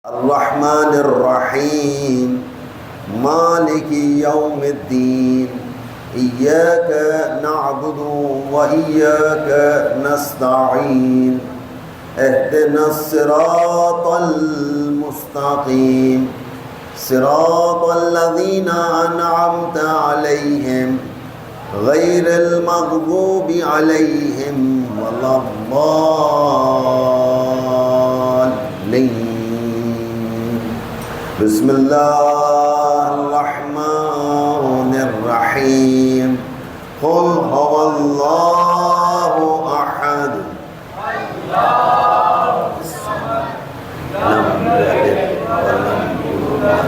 الرحمن الرحیم مالک یوم الدین ایاک نعبد و ایاک نستعین اهدنا الصراط المستقیم صراط الذین انعمت علیہم غیر المغضوب علیہم ولا الضالین۔ بسم اللہ الرحمن الرحیم قل هو اللہ احد لم یلد ولم یولد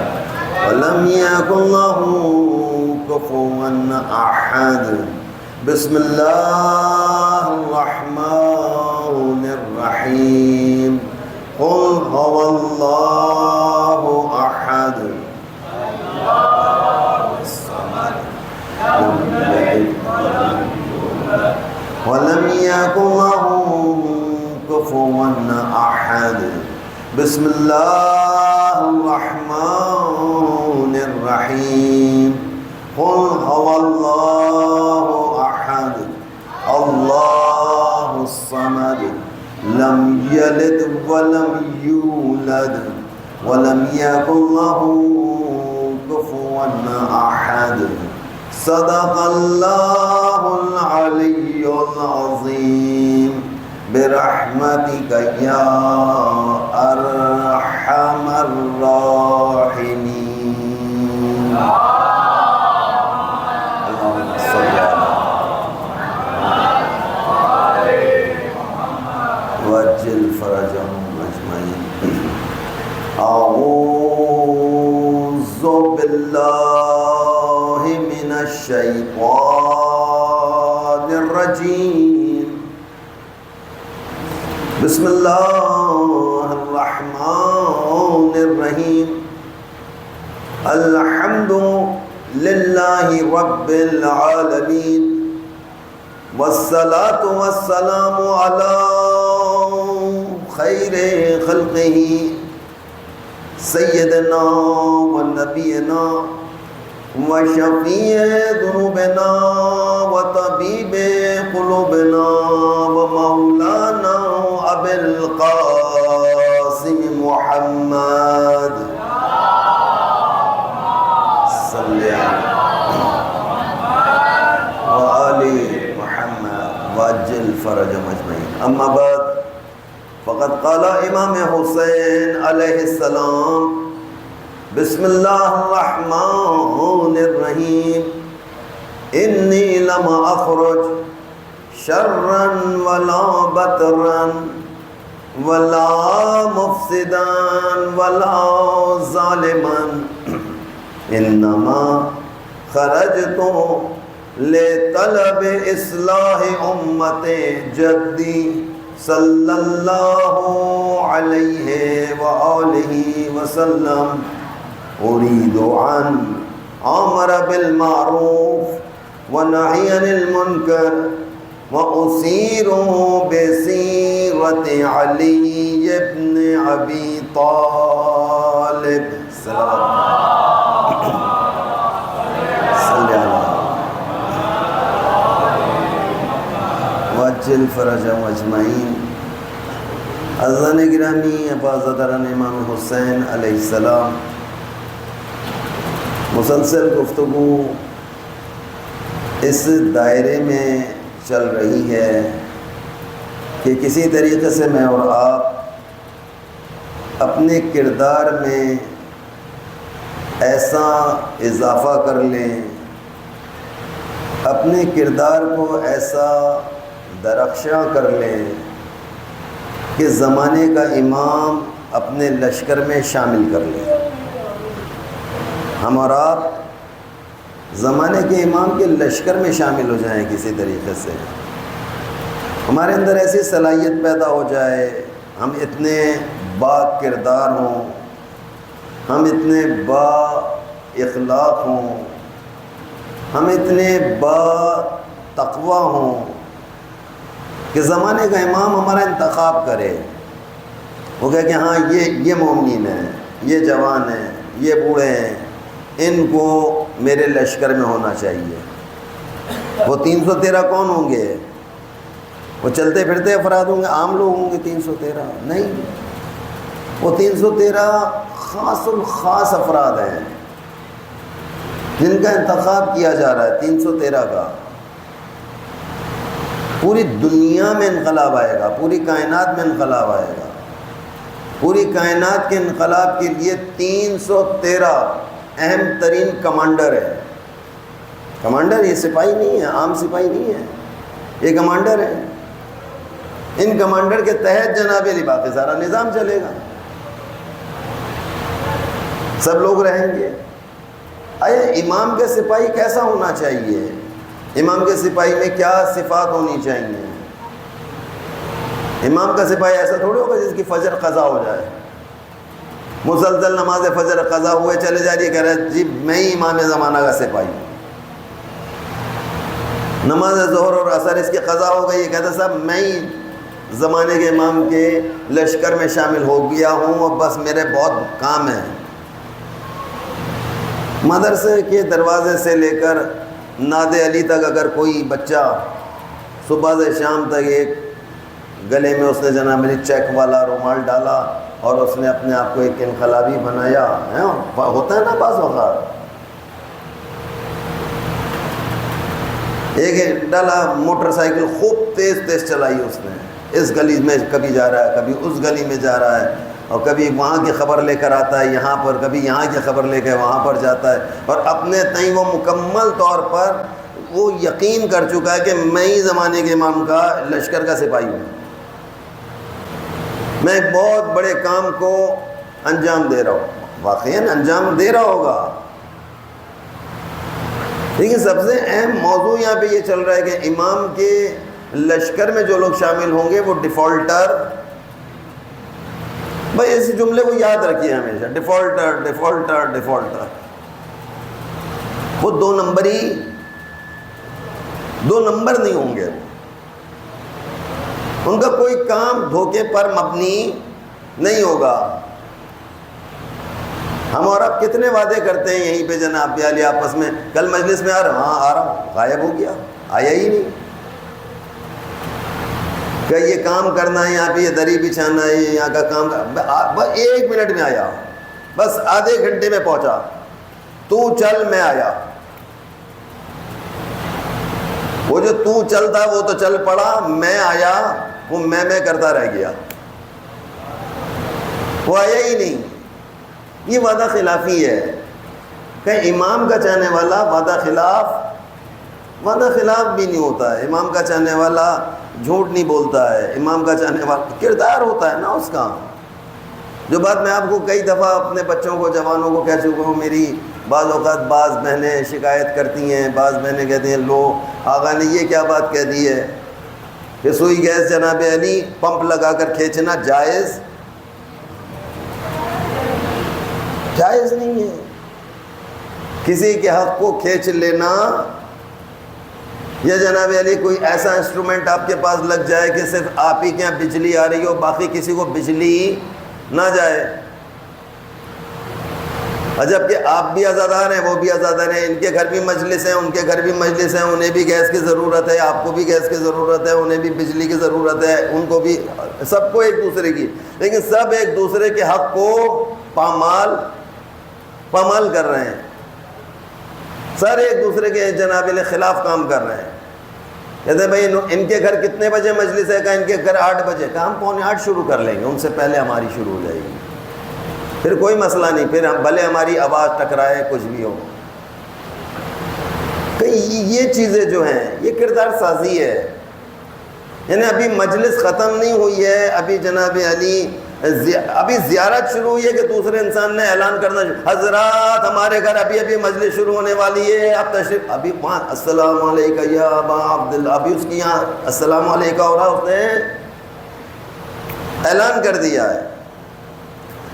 ولم یکن له کفوا احد۔ بسم اللہ الرحمن الرحیم قل هو اللہ احد اللہ الصمد لم یلد ولم یکن له کفوا احد۔ بسم اللہ الرحمن الرحیم قل هو اللہ احد اللہ الصمد لم یلد ولم یولد ولم یکن له کفوا احد۔ صدق اللہ العلی العظیم برحمتک یا ارحم الراحمین۔ اللہم صل علی وعجل فرجهم اجمعین۔ اعوذ باللہ من الشیطان الرجیم۔ بسم اللہ الرحمن الرحیم۔ الحمد للہ رب العالمین والصلاة والسلام علی خیر خلقہ سیدنا و نبینا و شفیع ذنوبنا و طبیب قلوبنا و مولانا ابی القاسم محمد صلی اللہ و آل محمد وعجل فرجهم اجمعین۔ اما بعد فقد قال امام حسین علیہ السلام بسم اللہ الرحمن الرحیم انی لم اخرج شرا ولا بطرا ولا مفسدا ولا ظالما انما خرجت لطلب اصلاح امت جدی صلی اللہ علیہ وآلہ وسلم اريد ان امر بالمعروف ونهي عن المنکر واسیر بسیرۃ علی بن ابی طالب صلی اللہ وعجل فرجهم اجمعین۔ عزیزان گرامی، افاضلان امام حسین علیہ السلام، مسلسل گفتگو اس دائرے میں چل رہی ہے کہ کسی طریقے سے میں اور آپ اپنے کردار میں ایسا اضافہ کر لیں، اپنے کردار کو ایسا درخشاں کر لیں کہ زمانے کا امام اپنے لشکر میں شامل کر لیں۔ ہم اور آپ زمانے کے امام کے لشکر میں شامل ہو جائیں کسی طریقے سے، ہمارے اندر ایسی صلاحیت پیدا ہو جائے، ہم اتنے با کردار ہوں، ہم اتنے با اخلاق ہوں، ہم اتنے با تقوی ہوں کہ زمانے کا امام ہمارا انتخاب کرے وہ کہے کہ ہاں یہ مومنین ہیں، یہ جوان ہیں، یہ بوڑھے ہیں، ان کو میرے لشکر میں ہونا چاہیے۔ وہ 313 کون ہوں گے؟ وہ چلتے پھرتے افراد ہوں گے، عام لوگ ہوں گے 313؟ نہیں، وہ 313 خاص الخاص افراد ہیں جن کا انتخاب کیا جا رہا ہے، 313 کا۔ پوری دنیا میں انقلاب آئے گا، پوری کائنات میں انقلاب آئے گا۔ پوری کائنات کے انقلاب کے لیے 313 اہم ترین کمانڈر ہیں۔ کمانڈر یہ سپاہی نہیں ہے، عام سپاہی نہیں ہے، یہ کمانڈر ہیں۔ ان کمانڈر کے تحت جناب علی باقی سارا نظام چلے گا، سب لوگ رہیں گے۔ امام کے سپاہی کیسا ہونا چاہیے؟ امام کے سپاہی میں کیا صفات ہونی چاہیے؟ امام کا سپاہی ایسا تھوڑی ہوگا جس کی فجر قضا ہو جائے، مسلسل نماز فجر قضا ہوئے چلے جا رہی ہے، کہہ رہے جی میں ہی امام زمانہ کا سپاہی ہوں۔ نماز ظہر اور عصر اس کی قضا ہو گئی، یہ کہتا صاحب میں ہی زمانے کے امام کے لشکر میں شامل ہو گیا ہوں اور بس میرے بہت کام ہے۔ مدرسے کے دروازے سے لے کر ناد علی تک اگر کوئی بچہ صبح سے شام تک ایک گلے میں اس نے جناب علی چیک والا رومال ڈالا اور اس نے اپنے آپ کو ایک انقلابی بنایا، ہوتا ہے نا بعض اوقات، ایک ڈالا موٹر سائیکل خوب تیز تیز چلائی اس نے، اس گلی میں کبھی جا رہا ہے، کبھی اس گلی میں جا رہا ہے، اور کبھی وہاں کی خبر لے کر آتا ہے یہاں پر، کبھی یہاں کی خبر لے کے وہاں پر جاتا ہے، اور اپنے تئیں وہ مکمل طور پر وہ یقین کر چکا ہے کہ میں ہی زمانے کے امام کا لشکر کا سپاہی ہوں، میں ایک بہت بڑے کام کو انجام دے رہا ہوں۔ واقعاً انجام دے رہا ہوگا، لیکن سب سے اہم موضوع یہاں پہ یہ چل رہا ہے کہ امام کے لشکر میں جو لوگ شامل ہوں گے وہ ڈیفالٹر، بھائی اس جملے کو یاد رکھیے ہمیشہ، ڈیفالٹر ڈیفالٹر ڈیفالٹر، وہ دو نمبر نہیں ہوں گے، ان کا کوئی کام دھوکے پر مبنی نہیں ہوگا۔ ہم اور آپ کتنے وعدے کرتے ہیں یہیں پہ جناب علی آپس میں، کل مجلس میں آ رہا ہوں، ہاں آ رہا ہوں، غائب ہو گیا، آیا ہی نہیں۔ کہ یہ کام کرنا ہے، یہاں پہ یہ دری بچھانا ہے، یہاں کا کام، بس 1 منٹ میں آیا، بس آدھے گھنٹے میں پہنچا، تو چل میں آیا۔ وہ جو تو چلتا وہ تو چل پڑا، میں آیا وہ میں کرتا رہ گیا، وہ آیا ہی نہیں۔ یہ وعدہ خلافی ہے کہ امام کا چاہنے والا وعدہ خلاف بھی نہیں ہوتا ہے، امام کا چاہنے والا جھوٹ نہیں بولتا ہے، امام کا چاہنے والا کردار ہوتا ہے نا اس کا۔ جو بات میں آپ کو کئی دفعہ اپنے بچوں کو، جوانوں کو کہہ چکا ہوں، میری بعض اوقات بعض بہنیں شکایت کرتی ہیں، بعض بہنیں کہتی ہیں لو آقا نے یہ کیا بات کہہ دی ہے کہ سوئی گیس جناب علی پمپ لگا کر کھینچنا جائز نہیں ہے، کسی کے حق کو کھینچ لینا، یا جناب علی کوئی ایسا انسٹرومنٹ آپ کے پاس لگ جائے کہ صرف آپ ہی کے یہاں بجلی آ رہی ہو، باقی کسی کو بجلی نہ جائے، جب کہ آپ بھی آزادار ہیں، وہ بھی آزادار ہیں، ان کے گھر بھی مجلس ہیں، ان کے گھر بھی مجلس ہیں، انہیں بھی گیس کی ضرورت ہے، آپ کو بھی گیس کی ضرورت ہے، انہیں بھی بجلی کی ضرورت ہے، ان کو بھی، سب کو ایک دوسرے کی، لیکن سب ایک دوسرے کے حق کو پامال کر رہے ہیں، سارے ایک دوسرے کے جناب علی خلاف کام کر رہے ہیں۔ کہتے ہیں بھائی ان کے گھر کتنے بجے مجلس ہے؟ کہا ان کے گھر 8 بجے، کہا ہم 7:45 شروع کر لیں گے، ان سے پہلے ہماری شروع ہو جائے گی، پھر کوئی مسئلہ نہیں، پھر ہم بھلے ہماری آواز ٹکرائے کچھ بھی ہو۔ کہ یہ چیزیں جو ہیں یہ کردار سازی ہے، یعنی ابھی مجلس ختم نہیں ہوئی ہے، ابھی جناب علی ابھی زیارت شروع ہوئی ہے کہ دوسرے انسان نے اعلان کرنا، حضرات ہمارے گھر ابھی مجلس شروع ہونے والی ہے، اب تشریف، ابھی وہاں السلام علیکم یا ابا عبداللہ، ابھی اس کی یہاں السلام علیکم ہو رہا، اس نے اعلان کر دیا ہے۔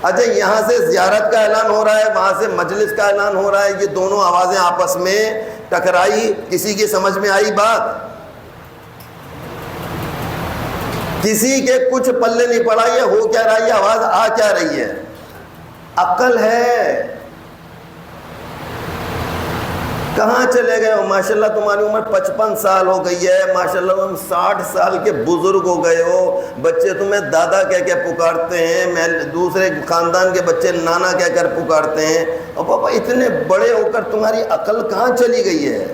اچھا یہاں سے زیارت کا اعلان ہو رہا ہے، وہاں سے مجلس کا اعلان ہو رہا ہے، یہ دونوں آوازیں آپس میں ٹکرائی، کسی کی سمجھ میں آئی بات؟ کسی کے کچھ پلے نہیں پڑا، یہ ہو کیا رہا ہے، آواز آ کیا رہی ہے، عقل ہے۔ کہاں چلے گئے ہو؟ ماشاءاللہ تمہاری عمر 55 سال ہو گئی ہے، ماشاءاللہ تم 60 سال کے بزرگ ہو گئے ہو، بچے تمہیں دادا کہہ کے پکارتے ہیں، میں دوسرے خاندان کے بچے نانا کہہ کر پکارتے ہیں، اور پاپا اتنے بڑے ہو کر تمہاری عقل کہاں چلی گئی ہے؟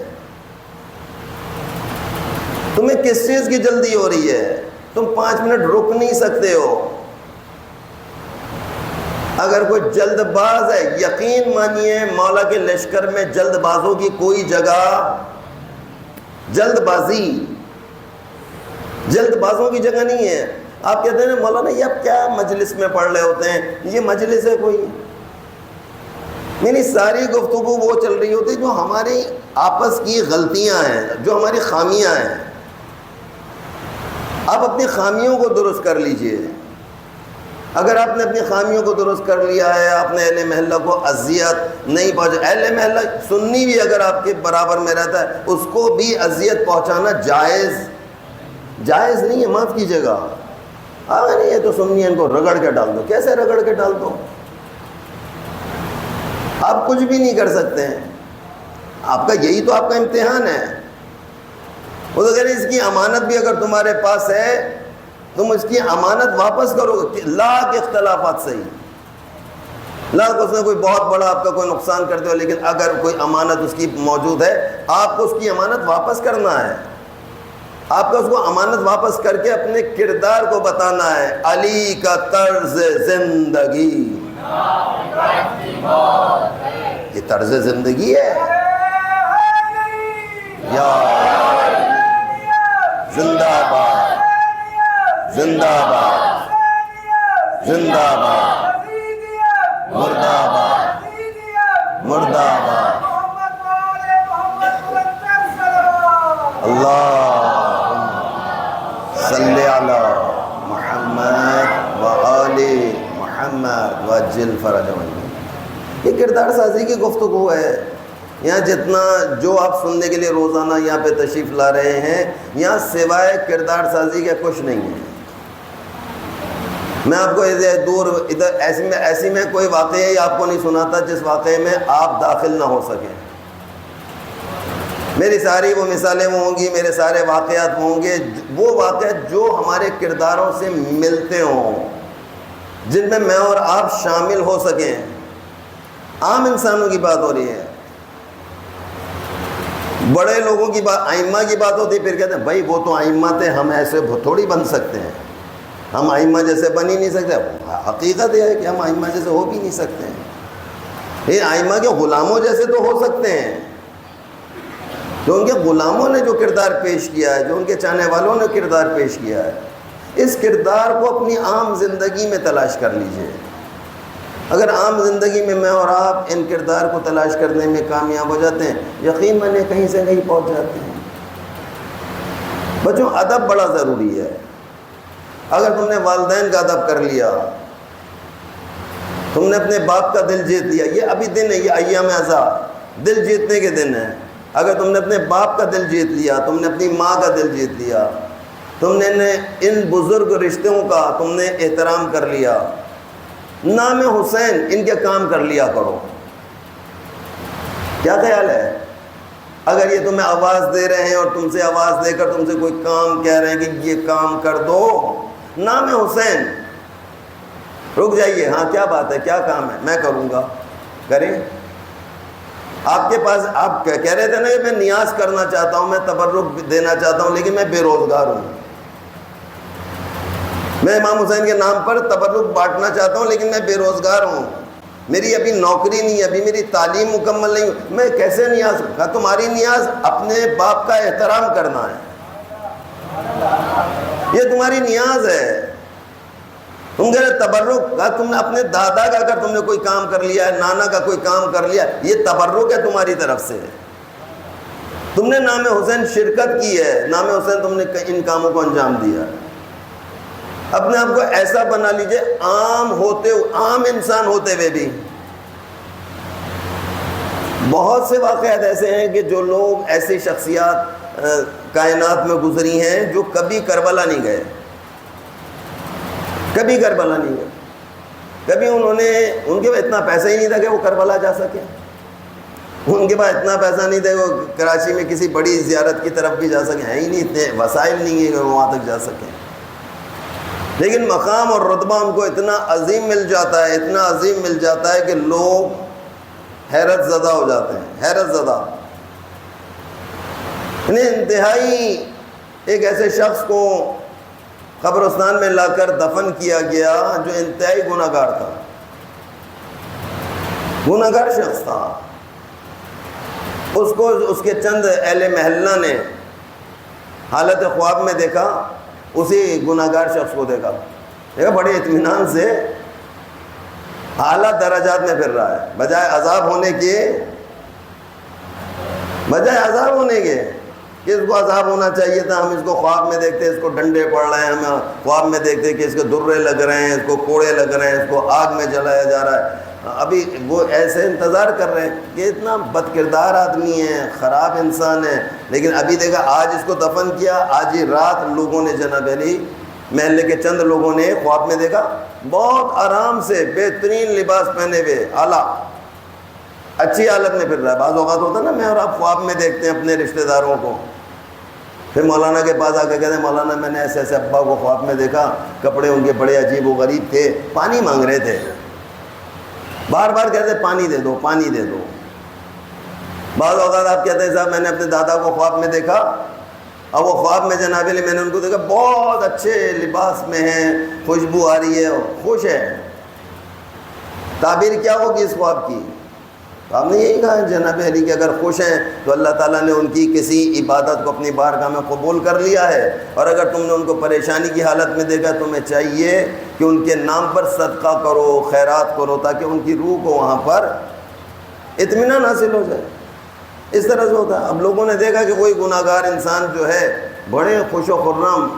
تمہیں کس چیز کی جلدی ہو رہی ہے؟ تم 5 منٹ رک نہیں سکتے ہو۔ اگر کوئی جلد باز ہے، یقین مانیے مولا کے لشکر میں جلد بازوں کی کوئی جگہ، جلد بازوں کی جگہ نہیں ہے۔ آپ کہتے ہیں مولانا یہ اب کیا مجلس میں پڑھ رہے ہوتے ہیں، یہ مجلس ہے کوئی؟ میری ساری گفتگو وہ چل رہی ہوتی جو ہماری آپس کی غلطیاں ہیں، جو ہماری خامیاں ہیں۔ آپ اپنی خامیوں کو درست کر لیجئے۔ اگر آپ نے اپنی خامیوں کو درست کر لیا ہے، آپ نے اہل محلہ کو اذیت نہیں پہنچا، اہل محلہ سنی بھی اگر آپ کے برابر میں رہتا ہے اس کو بھی اذیت پہنچانا جائز نہیں ہے، معاف کیجیے گا۔ نہیں یہ تو سنی ہے، ان کو رگڑ کے ڈال دو۔ کیسے رگڑ کے ڈال دو؟ آپ کچھ بھی نہیں کر سکتے ہیں، آپ کا یہی تو آپ کا امتحان ہے۔ وہ تو کہہ رہے ہیں اس کی امانت بھی اگر تمہارے پاس ہے تم اس کی امانت واپس کرو گے، لاکھ اختلافات صحیح، لاکھ اس نے کوئی بہت بڑا آپ کا کوئی نقصان کرتے ہو، لیکن اگر کوئی امانت اس کی موجود ہے آپ کو اس کی امانت واپس کرنا ہے۔ آپ کو اس کو امانت واپس کر کے اپنے کردار کو بتانا ہے۔ علی کا طرز زندگی، یہ طرز زندگی ہے، یا زندہ باد، زندہ باد، زندہ باد، مردہ باد، مردہ باد، اللہم صلی علی محمد وآل محمد وعجل فرجهم۔ یہ کردار سازی کی گفتگو ہے۔ یہاں جتنا جو آپ سننے کے لیے روزانہ یہاں پہ تشریف لا رہے ہیں، یہاں سوائے کردار سازی کے کچھ نہیں ہے۔ میں آپ کو ادھر ایسی میں کوئی واقعہ آپ کو نہیں سناتا جس واقعے میں آپ داخل نہ ہو سکیں۔ میری ساری وہ مثالیں وہ ہوں گی، میرے سارے واقعات وہ ہوں گے، وہ واقعات جو ہمارے کرداروں سے ملتے ہوں، جن میں میں اور آپ شامل ہو سکیں۔ عام انسانوں کی بات ہو رہی ہے، بڑے لوگوں کی بات، ائمہ کی بات ہوتی ہے، پھر کہتے ہیں بھائی وہ تو ائمہ تھے، ہم ایسے تھوڑی بن سکتے ہیں، ہم ائمہ جیسے بن ہی نہیں سکتے۔ حقیقت یہ ہے کہ ہم ائمہ جیسے ہو بھی نہیں سکتے ہیں۔ یہ ائمہ کے غلاموں جیسے تو ہو سکتے ہیں، جو ان کے غلاموں نے جو کردار پیش کیا ہے، جو ان کے چاہنے والوں نے کردار پیش کیا ہے، اس کردار کو اپنی عام زندگی میں تلاش کر لیجئے۔ اگر عام زندگی میں اور آپ ان کردار کو تلاش کرنے میں کامیاب ہو جاتے ہیں، یقین مانے کہیں سے کہیں پہنچ جاتے ہیں۔ بچوں ادب بڑا ضروری ہے۔ اگر تم نے والدین کا ادب کر لیا، تم نے اپنے باپ کا دل جیت لیا، یہ ابھی دن ہے، یہ ایام اعزاء دل جیتنے کے دن ہیں۔ اگر تم نے اپنے باپ کا دل جیت لیا، تم نے اپنی ماں کا دل جیت لیا، تم نے ان بزرگ رشتوں کا تم نے احترام کر لیا، نام حسین ان کے کام کر لیا کرو۔ کیا خیال ہے؟ اگر یہ تمہیں آواز دے رہے ہیں اور تم سے آواز دے کر تم سے کوئی کام کہہ رہے ہیں کہ یہ کام کر دو، نام حسین، رک جائیے، ہاں کیا بات ہے، کیا کام ہے، میں کروں گا، کریں۔ آپ کے پاس آپ کہہ رہے تھے نا کہ میں نیاز کرنا چاہتا ہوں، میں تبرک دینا چاہتا ہوں، لیکن میں بے روزگار ہوں، میں امام حسین کے نام پر تبرک بانٹنا چاہتا ہوں، لیکن میں بے روزگار ہوں، میری ابھی نوکری نہیں ہے، ابھی میری تعلیم مکمل نہیں، میں کیسے نیاز کروں؟ تمہاری نیاز اپنے باپ کا احترام کرنا ہے، یہ تمہاری نیاز ہے۔ تم کہہ رہے تبرک، تم نے اپنے دادا کا اگر تم نے کوئی کام کر لیا ہے، نانا کا کوئی کام کر لیا، یہ تبرک ہے تمہاری طرف سے۔ تم نے نام حسین شرکت کی ہے، نام حسین تم نے ان کاموں کو انجام دیا۔ اپنے آپ کو ایسا بنا لیجئے عام انسان ہوتے ہوئے بھی۔ بہت سے واقعات ایسے ہیں کہ جو لوگ ایسی شخصیات کائنات میں گزری ہیں جو کبھی کربلا نہیں گئے، کبھی کربلا نہیں گئے، کبھی ان کے پاس اتنا پیسہ ہی نہیں تھا کہ وہ کربلا جا سکے، ان کے پاس اتنا پیسہ نہیں تھا کہ وہ کراچی میں کسی بڑی زیارت کی طرف بھی جا سکیں، ہے ہی نہیں، اتنے وسائل نہیں ہیں کہ وہ وہاں تک جا سکیں، لیکن مقام اور رتبہ ان کو اتنا عظیم مل جاتا ہے، اتنا عظیم مل جاتا ہے کہ لوگ حیرت زدہ ہو جاتے ہیں، حیرت زدہ۔ انہیں انتہائی ایک ایسے شخص کو قبرستان میں لا کر دفن کیا گیا جو انتہائی گناہ گار تھا، گناہ گار شخص تھا، اس کو اس کے چند اہل محلہ نے حالت خواب میں دیکھا، اسی گناہ گار شخص کو دیکھا بڑے اطمینان سے اعلیٰ درجات میں پھر رہا ہے، بجائے عذاب ہونے کے کہ اس کو عذاب ہونا چاہیے تھا، ہم اس کو خواب میں دیکھتے اس کو ڈنڈے پڑ رہے ہیں، ہم خواب میں دیکھتے کہ اس کو درے لگ رہے ہیں، اس کو کوڑے لگ رہے ہیں، اس کو آگ میں جلایا جا رہا ہے، ابھی وہ ایسے انتظار کر رہے ہیں کہ اتنا بد کردار آدمی ہے، خراب انسان ہے، لیکن ابھی دیکھا آج اس کو دفن کیا، آج ہی رات لوگوں نے جناب علی محلے کے چند لوگوں نے خواب میں دیکھا، بہت آرام سے بہترین لباس پہنے ہوئے، اعلیٰ اچھی حالت میں پھر رہا ہے۔ بعض اوقات ہوتا ہے نا، میں اور آپ خواب میں دیکھتے ہیں اپنے رشتہ داروں کو، پھر مولانا کے پاس آ کے کہتے ہیں مولانا میں نے ایسے ایسے ابا کو خواب میں دیکھا، کپڑے ان کے بڑے عجیب و غریب تھے، پانی مانگ رہے تھے، بار بار کہتے پانی دے دو پانی دے دو۔ بعض اوقات آپ کہتے ہیں صاحب میں نے اپنے دادا کو خواب میں دیکھا، اور وہ خواب میں جناب علی میں نے ان کو دیکھا بہت اچھے لباس میں ہیں، خوشبو آ رہی ہے، خوش ہے۔ تعبیر کیا ہوگی اس خواب کی؟ آپ نے یہی کہا جناب علی کہ اگر خوش ہیں تو اللہ تعالیٰ نے ان کی کسی عبادت کو اپنی بارگاہ میں قبول کر لیا ہے، اور اگر تم نے ان کو پریشانی کی حالت میں دیکھا تمہیں چاہیے کہ ان کے نام پر صدقہ کرو، خیرات کرو، تاکہ ان کی روح کو وہاں پر اطمینان حاصل ہو جائے۔ اس طرح سے ہوتا ہے۔ اب لوگوں نے دیکھا کہ کوئی گناہ گار انسان جو ہے بڑے خوش و خرم،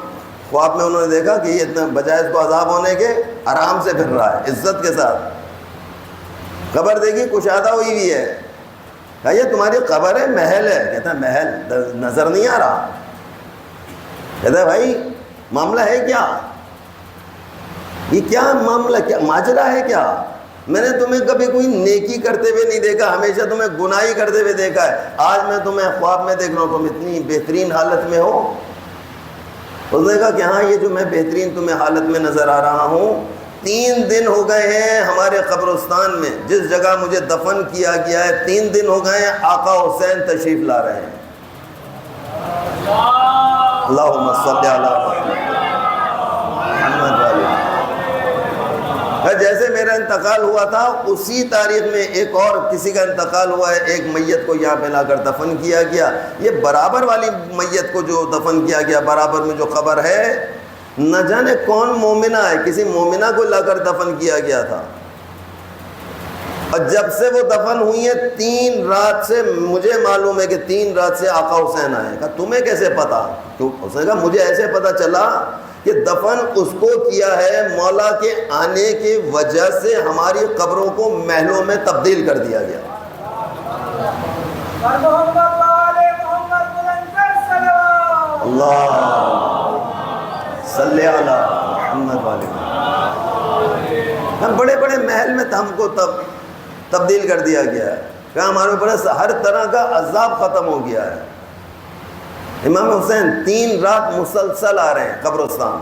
خواب میں انہوں نے دیکھا کہ یہ اتنا بجائے اس کو عذاب ہونے کے آرام سے پھر رہا ہے، عزت کے ساتھ۔ قبر دیکھی کشادہ ہوئی ہوئی ہے، کہا یہ تمہاری قبر ہے محل ہے؟ کہتا ہے محل نظر نہیں آ رہا۔ کہتا ہے بھائی معاملہ ہے کیا؟ یہ کیا معاملہ، کیا ماجرا ہے کیا؟ میں نے تمہیں کبھی کوئی نیکی کرتے ہوئے نہیں دیکھا، ہمیشہ تمہیں گناہی کرتے ہوئے دیکھا ہے، آج میں تمہیں خواب میں دیکھ رہا ہوں تم اتنی بہترین حالت میں ہو۔ اس نے کہا کہ ہاں یہ جو میں بہترین تمہیں حالت میں نظر آ رہا ہوں، 3 دن ہو گئے ہیں ہمارے قبرستان میں جس جگہ مجھے دفن کیا گیا ہے، 3 دن ہو گئے ہیں آقا حسین تشریف لا رہے ہیں۔ اللہم صلی علی محمد وعلی۔ جیسے میرا انتقال ہوا تھا اسی تاریخ میں ایک اور کسی کا انتقال ہوا ہے، ایک میت کو یہاں پہ لا کر دفن کیا گیا۔ یہ برابر والی میت کو جو دفن کیا گیا، برابر میں جو قبر ہے، نہ جانے کون مومنہ ہے، کسی مومنہ کو لا کر دفن کیا گیا تھا، اور جب سے وہ دفن ہوئی ہیں 3 رات سے مجھے معلوم ہے کہ 3 رات سے آقا حسین آئے۔ کہا تمہیں کیسے پتا؟ اس نے کہا مجھے ایسے پتا چلا کہ دفن اس کو کیا ہے، مولا کے آنے کی وجہ سے ہماری قبروں کو محلوں میں تبدیل کر دیا گیا۔ اللہ صلی علی محمد والے۔ ہم بڑے بڑے محل میں ہم کو تبدیل کر دیا گیا ہے، کہ ہمارے اوپر ہر طرح کا عذاب ختم ہو گیا ہے۔ امام حسین 3 رات مسلسل آ رہے ہیں قبرستان،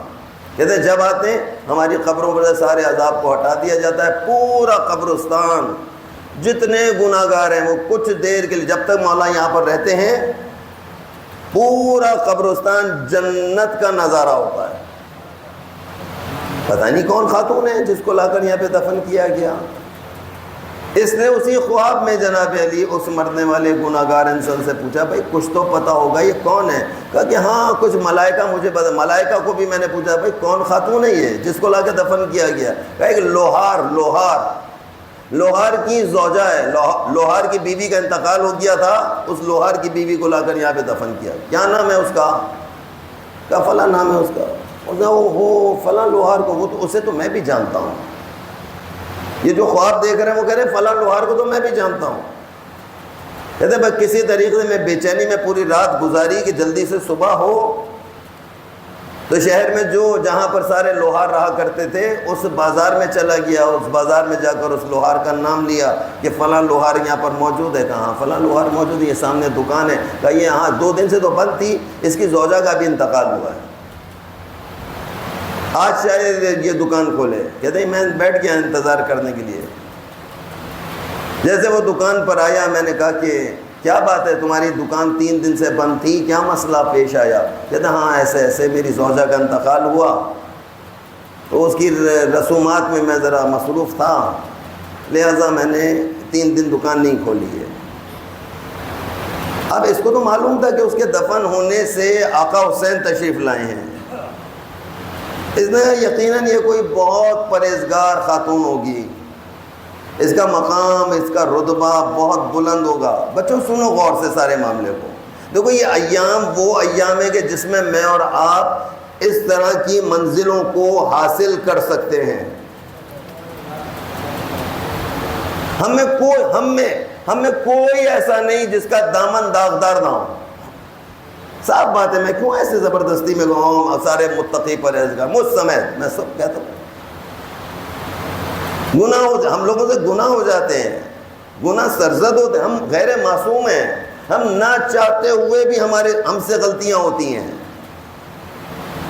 کہتے ہیں جب آتے ہیں ہماری قبروں پر سارے عذاب کو ہٹا دیا جاتا ہے، پورا قبرستان جتنے گناہ گار ہیں وہ کچھ دیر کے لیے جب تک مولا یہاں پر رہتے ہیں پورا قبرستان جنت کا نظارہ ہوتا ہے۔ پتہ نہیں کون خاتون ہے جس کو لا کر یہاں پہ دفن کیا گیا۔ اس نے اسی خواب میں جناب علی اس مرنے والے گناہ گار انسان سے پوچھا بھائی کچھ تو پتہ ہوگا یہ کون ہے؟ کہا کہ ہاں کچھ ملائکہ مجھے پتہ۔ ملائکہ کو بھی میں نے پوچھا بھائی کون خاتون ہے یہ جس کو لا کے دفن کیا گیا؟ کہا کہ لوہار کی زوجہ ہے، لوہار کی بیوی کا انتقال ہو گیا تھا، اس لوہار کی بیوی کو لا کر یہاں پہ دفن کیا۔ کیا نام ہے اس کا؟ کہا فلاں نام ہے اس کا۔ وہ فلاں لوہار کو، وہ تو اسے تو میں بھی جانتا ہوں، یہ جو خواب دیکھ رہے ہیں وہ کہہ رہے ہیں فلاں لوہار کو تو میں بھی جانتا ہوں۔ کہتے ہیں بس کسی طریقے سے میں بے چینی میں پوری رات گزاری کہ جلدی سے صبح ہو۔ تو تو شہر میں جہاں پر سارے لوہار رہا کرتے تھے اس بازار میں چلا گیا، اس بازار میں جا کر اس لوہار کا نام لیا کہ فلاں لوہار یہاں پر موجود ہے. کہاں فلاں لوہار موجود ہے، یہ سامنے دکان ہے. کہا یہ ہاں 2 دن سے تو بند تھی، اس کی زوجہ کا بھی انتقال ہوا ہے، آج شاید یہ دکان کھولے. کہتے ہیں میں بیٹھ گیا انتظار کرنے کے لیے. جیسے وہ دکان پر آیا میں نے کہا کہ کیا بات ہے، تمہاری دکان 3 دن سے بند تھی، کیا مسئلہ پیش آیا؟ کہتے ہیں ہاں ایسے ایسے میری زوجہ کا انتقال ہوا، تو اس کی رسومات میں میں ذرا مصروف تھا، لہٰذا میں نے 3 دن دکان نہیں کھولی ہے. اب اس کو تو معلوم تھا کہ اس کے دفن ہونے سے آقا حسین تشریف لائے ہیں. اس نے یقیناً یہ کوئی بہت پرہیزگار خاتون ہوگی، اس کا مقام، اس کا رتبہ بہت بلند ہوگا. بچوں سنو غور سے سارے معاملے کو. دیکھو یہ ایام وہ ایام ہے کہ جس میں میں اور آپ اس طرح کی منزلوں کو حاصل کر سکتے ہیں. ہم میں کوئی ایسا نہیں جس کا دامن داغدار نہ ہو. صاف بات ہے، میں کیوں ایسے زبردستی میں کہوں سارے متقی پرہیزگار، مجھ سمیت میں سب کہتا ہوں. ہم لوگوں سے گناہ ہو جاتے ہیں، گناہ سرزد ہوتے ہیں. ہم غیر معصوم ہیں، ہم نہ چاہتے ہوئے بھی ہم سے غلطیاں ہوتی ہیں.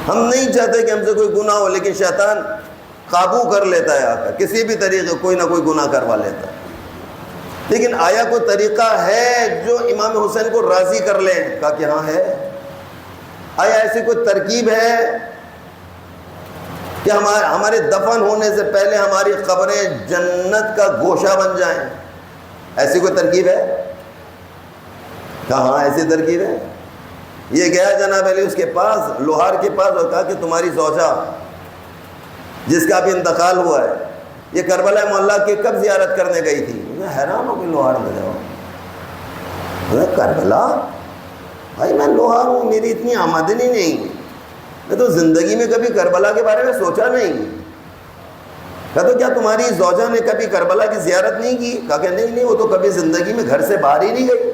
ہم نہیں چاہتے کہ ہم سے کوئی گناہ ہو، لیکن شیطان قابو کر لیتا ہے، آتا کسی بھی طریقے کوئی نہ کوئی گناہ کروا لیتا ہے. لیکن آیا کوئی طریقہ ہے جو امام حسین کو راضی کر لے؟ کہا کہ ہاں ہے. آیا ایسی کوئی ترکیب ہے کہ ہمارے دفن ہونے سے پہلے ہماری قبریں جنت کا گوشہ بن جائیں؟ ایسی کوئی ترکیب ہے؟ کہاں ایسی ترکیب ہے؟ یہ گیا جناب علی اس کے پاس، لوہار کے پاس، اور کہا کہ تمہاری زوجہ جس کا بھی انتقال ہوا ہے یہ کربلا معلی کی کب زیارت کرنے گئی تھی؟ میں حیران ہو کہ لوہار میں جاؤ. کربلا؟ بھائی میں لوہار ہوں، میری اتنی آمدنی نہیں، میں تو زندگی میں کبھی کربلا کے بارے میں سوچا نہیں. کہا تو کیا تمہاری زوجہ نے کبھی کربلا کی زیارت نہیں کی؟ کہا کہ نہیں، وہ تو کبھی زندگی میں گھر سے باہر ہی نہیں گئی.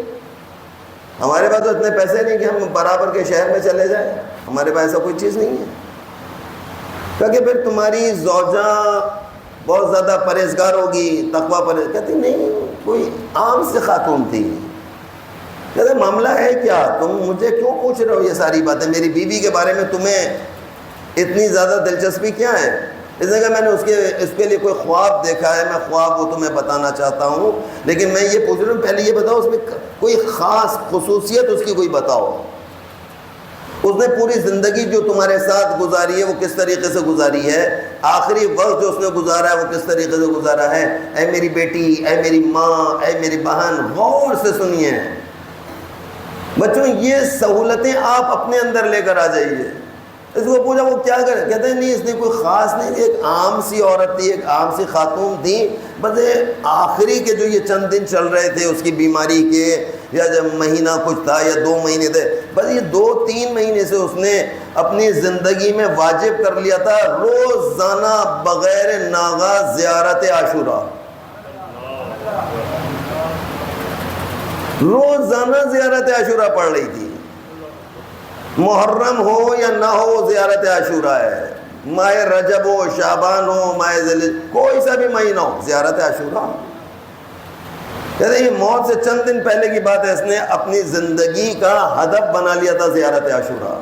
ہمارے پاس تو اتنے پیسے نہیں کہ ہم برابر کے شہر میں چلے جائیں، ہمارے پاس ایسا کوئی چیز نہیں ہے. کہا کہ پھر تمہاری زوجہ بہت زیادہ پرہیزگار ہوگی، تقویٰ پرہیز. کہتی نہیں، کوئی عام سے خاتون تھی. کہتے معاملہ ہے کیا؟ تم مجھے کیوں پوچھ رہے ہو یہ ساری باتیں؟ میری بیوی کے بارے میں تمہیں اتنی زیادہ دلچسپی کیا ہے؟ اس نے کہا میں نے اس کے لیے کوئی خواب دیکھا ہے، میں خواب وہ تمہیں بتانا چاہتا ہوں، لیکن میں یہ پوچھ رہا ہوں پہلے یہ بتاؤ اس میں کوئی خاص خصوصیت اس کی کوئی بتاؤ. اس نے پوری زندگی جو تمہارے ساتھ گزاری ہے وہ کس طریقے سے گزاری ہے؟ آخری وقت جو اس نے گزارا ہے وہ کس طریقے سے گزارا ہے؟ اے میری بیٹی، اے میری ماں، اے میری بہن، غور سے سنیے. بچوں یہ سہولتیں آپ اپنے اندر لے کر آ جائیے. اس کو پوچھا وہ کیا کرے؟ کہتے ہیں نہیں، اس نے کوئی خاص نہیں، ایک عام سی عورت تھی، ایک عام سی خاتون تھی. بس آخری کے جو یہ چند دن چل رہے تھے اس کی بیماری کے، یا جب مہینہ کچھ تھا یا 2 مہینے تھے، بس یہ 2-3 مہینے سے اس نے اپنی زندگی میں واجب کر لیا تھا روزانہ بغیر ناغہ زیارت عاشورہ. روزانہ زیارت عاشورہ پڑھ رہی تھی. محرم ہو یا نہ ہو زیارت عاشورہ ہے، ماہ رجب ہو، شعبان ہو، ماہ ذوالحجہ، کوئی سا بھی مہینہ ہو زیارت عاشورہ. کہتے ہیں یہ موت سے چند دن پہلے کی بات ہے، اس نے اپنی زندگی کا ہدف بنا لیا تھا زیارت عاشورہ.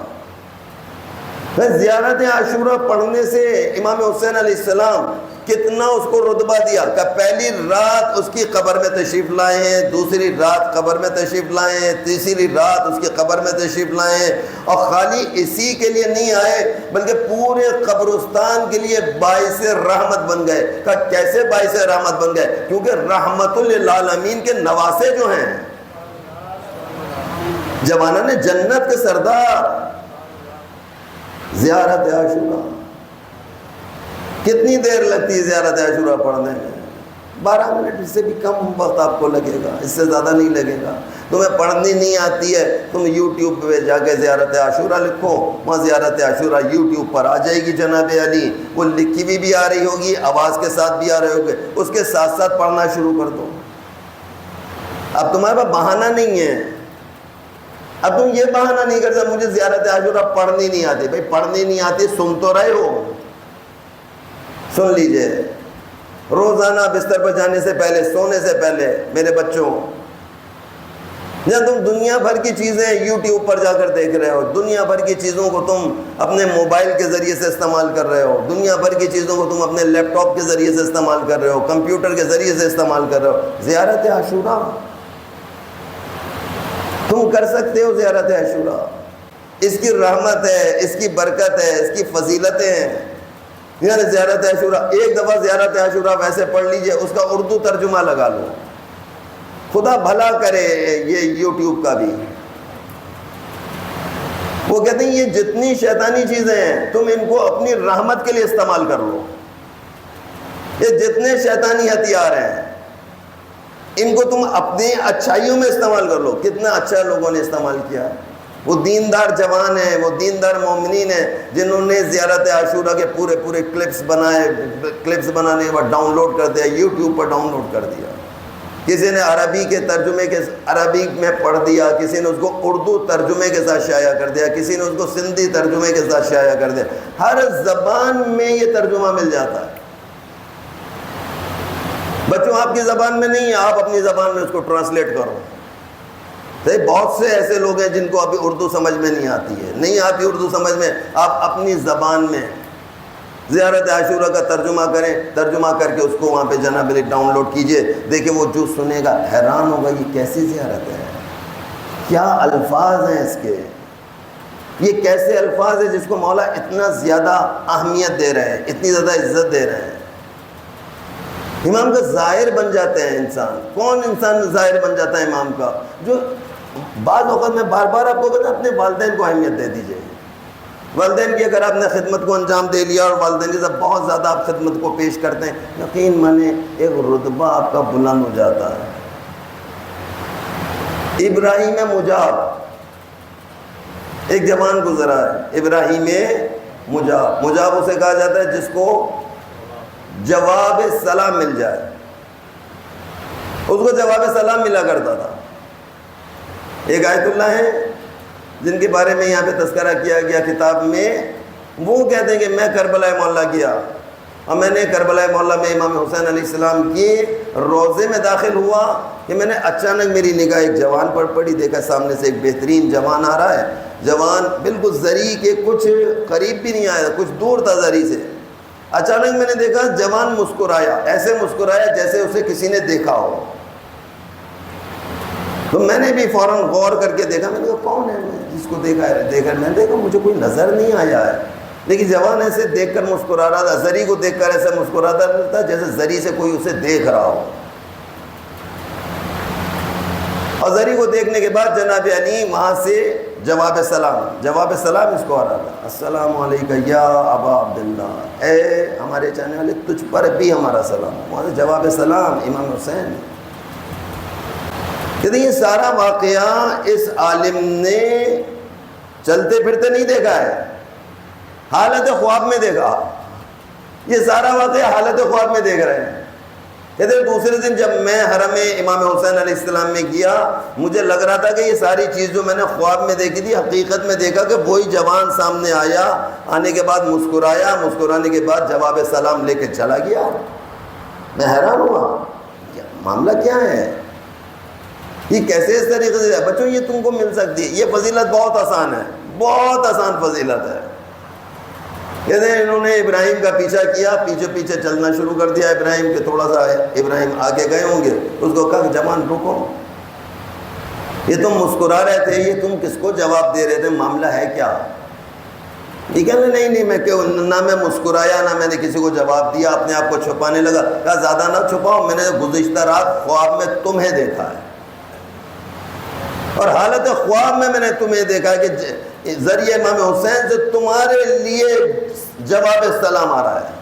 زیارت عاشورہ پڑھنے سے امام حسین علیہ السلام کتنا اس کو رتبہ دیا کہ پہلی رات اس کی قبر میں تشریف لائے ہیں، دوسری رات قبر میں تشریف لائے ہیں، تیسری رات اس کی قبر میں تشریف لائے ہیں. اور خالی اسی کے لیے نہیں آئے بلکہ پورے قبرستان کے لیے باعث رحمت بن گئے. کہ کیسے باعث رحمت بن گئے؟ کیونکہ رحمت للعالمین کے نواسے جو ہیں، جوانان جنت کے سردار، زیارت عاشورہ. کتنی دیر لگتی ہے زیارت عاشورہ پڑھنے میں؟ 12 منٹ، اس سے بھی کم وقت آپ کو لگے گا، اس سے زیادہ نہیں لگے گا. تمہیں پڑھنی نہیں آتی ہے، تم یوٹیوب پہ جا کے زیارت عاشورہ لکھو، وہاں زیارت عاشورہ یوٹیوب پر آ جائے گی جناب علی. وہ لکھی ہوئی بھی آ رہی ہوگی، آواز کے ساتھ بھی آ رہے ہوگے، اس کے ساتھ ساتھ پڑھنا شروع کر دو. اب تمہارے پاس بہانہ نہیں ہے اب تم یہ بہانہ نہیں کر سکتے مجھے زیارت عاشورہ پڑھنی نہیں آتی. بھائی پڑھنی نہیں آتی سن تو رہے ہو, سن لیجئے. روزانہ بستر پر جانے سے پہلے, سونے سے پہلے میرے بچوں, جہاں تم دنیا بھر کی چیزیں یوٹیوب پر جا کر دیکھ رہے ہو, دنیا بھر کی چیزوں کو تم اپنے موبائل کے ذریعے سے استعمال کر رہے ہو, دنیا بھر کی چیزوں کو تم اپنے لیپ ٹاپ کے ذریعے سے استعمال کر رہے ہو, کمپیوٹر کے ذریعے سے استعمال کر رہے ہو, زیارت عاشورہ تم کر سکتے ہو. زیارت عاشورہ اس کی رحمت ہے, اس کی برکت ہے, اس کی فضیلتیں ہیں. یعنی زیارت عاشورہ ایک دفعہ زیارت عاشورہ ویسے پڑھ لیجئے, اس کا اردو ترجمہ لگا لو. خدا بھلا کرے یہ یوٹیوب کا بھی. وہ کہتے ہیں یہ جتنی شیطانی چیزیں ہیں تم ان کو اپنی رحمت کے لیے استعمال کر لو. یہ جتنے شیطانی ہتھیار ہیں ان کو تم اپنی اچھائیوں میں استعمال کر لو. کتنا اچھا لوگوں نے استعمال کیا. وہ دیندار جوان ہیں, وہ دیندار مومنین ہیں جنہوں نے زیارت عاشورہ کے پورے کلپس بنائے, کلپس بنانے کے بعد ڈاؤن لوڈ کر دیا, یوٹیوب پر ڈاؤن لوڈ کر دیا. کسی نے عربی کے ترجمے کے عربی میں پڑھ دیا, کسی نے اس کو اردو ترجمے کے ساتھ شائع کر دیا, کسی نے اس کو سندھی ترجمے کے ساتھ شائع کر دیا. ہر زبان میں یہ ترجمہ مل جاتا ہے. بچوں آپ کی زبان میں نہیں ہے, آپ اپنی زبان میں اس کو ٹرانسلیٹ کرو. بہت سے ایسے لوگ ہیں جن کو ابھی اردو سمجھ میں نہیں آتی ہے, نہیں آتی اردو سمجھ میں, آپ اپنی زبان میں زیارت عاشورہ کا ترجمہ کریں, ترجمہ کر کے اس کو وہاں پہ جناب ڈاؤن لوڈ کیجئے. دیکھیں وہ جو سنے گا حیران ہوگا یہ کیسی زیارت ہے, کیا الفاظ ہیں اس کے, یہ کیسے الفاظ ہیں جس کو مولا اتنا زیادہ اہمیت دے رہے ہیں, اتنی زیادہ عزت دے رہے ہیں. امام کا ظاہر بن جاتے ہیں انسان. کون انسان ظاہر بن جاتا ہے امام کا؟ جو بعض اوقات میں بار بار آپ کو کہتا ہوں اپنے والدین کو اہمیت دے دیجئے. والدین کی اگر آپ نے خدمت کو انجام دے لیا اور والدین کے ساتھ بہت زیادہ آپ خدمت کو پیش کرتے ہیں, یقین مانے ایک رتبہ آپ کا بلند ہو جاتا ہے. ابراہیم مجاب ایک جوان گزرا ہے, ابراہیم مجاب. مجاب اسے کہا جاتا ہے جس کو جواب سلام مل جائے. اس کو جواب سلام ملا کرتا تھا. ایک آیت اللہ ہے جن کے بارے میں یہاں پہ تذکرہ کیا گیا کتاب میں. وہ کہتے ہیں کہ میں کربلا معلیٰ گیا اور میں نے کربلا معلیٰ میں امام حسین علیہ السلام کی روضے میں داخل ہوا کہ میں نے اچانک میری نگاہ ایک جوان پر پڑی. دیکھا سامنے سے ایک بہترین جوان آ رہا ہے. جوان بالکل زری کے کچھ قریب بھی نہیں آیا, کچھ دور تھا زری سے. اچانک میں نے دیکھا جوان مسکرایا, ایسے مسکرایا جیسے اسے کسی نے دیکھا ہو. تو میں نے بھی فوراً غور کر کے دیکھا. میں نے کہا کون ہے جس کو دیکھا ہے؟ میں نے دیکھا مجھے کوئی نظر نہیں آیا ہے, لیکن جوان ایسے دیکھ کر مسکرا رہا تھا. زری کو دیکھ کر ایسے مسکراتا تھا جیسے زری سے کوئی اسے دیکھ رہا ہو. اور زری کو دیکھنے کے بعد جناب علی وہاں سے جواب سلام اس کو آ رہا تھا. السلام علیکم یا ابا عبداللہ, اے ہمارے چاہنے والے تجھ پر بھی ہمارا سلام. وہاں سے جواب سلام امام حسین. کہتے ہیں یہ سارا واقعہ اس عالم نے چلتے پھرتے نہیں دیکھا ہے, حالت خواب میں دیکھا. یہ سارا واقعہ حالت خواب میں دیکھ رہے ہیں. کہتے ہیں دوسرے دن جب میں حرم امام حسین علیہ السلام میں گیا, مجھے لگ رہا تھا کہ یہ ساری چیز جو میں نے خواب میں دیکھی تھی حقیقت میں دیکھا کہ وہی جوان سامنے آیا, آنے کے بعد مسکرایا, مسکرانے کے بعد جواب سلام لے کے چلا گیا. میں حیران ہوا معاملہ کیا ہے, یہ کیسے اس طریقے سے. بچوں یہ تم کو مل سکتی ہے, یہ فضیلت بہت آسان ہے, بہت آسان فضیلت ہے. کہتے ہیں انہوں نے ابراہیم کا پیچھا کیا, پیچھے پیچھے چلنا شروع کر دیا ابراہیم کے. تھوڑا سا ابراہیم آگے گئے ہوں گے, اس کو کہا کہ جوان رکو, یہ تم مسکرا رہے تھے, یہ تم کس کو جواب دے رہے تھے, معاملہ ہے کیا؟ یہ کہنے نہیں میں نہ میں مسکرایا نہ میں نے کسی کو جواب دیا, اپنے آپ کو چھپانے لگا. کہا زیادہ نہ چھپاؤ, میں نے گزشتہ رات خواب میں تمہیں دیکھا ہے, اور حالت خواب میں نے تمہیں دیکھا کہ ذریعہ امام حسین سے تمہارے لیے جواب سلام آ رہا ہے,